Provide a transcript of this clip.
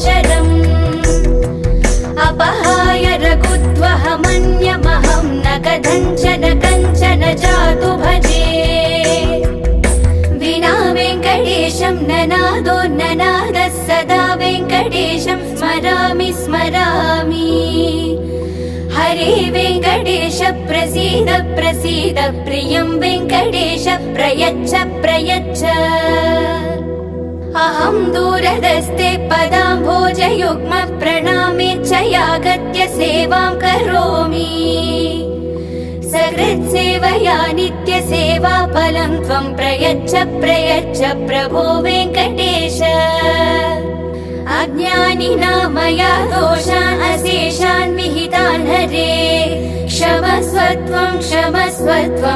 शरम् अपहाय रघुत्वहमन्यमहं न कथञ्चन कञ्चन जातु भजे विना वेङ्कटेशं ननादो ननादः सदा वेङ्कटेशं स्मरामि स्मरामि हरे वेङ्कटेश प्रसीद प्रसीद प्रियं वेङ्कटेश प्रयच्छ प्रयच्छ अहं दूरदस्ते पदाम्भोजयुग्म प्रणामेच्छयागत्य सेवां करोमि सकृत्सेवया नित्यसेवाफलं त्वं प्रयच्छ प्रयच्छ प्रभो वेङ्कटेश अज्ञानिना मया दोषान् अशेषान् विहितान् हरे क्षमस्व त्वं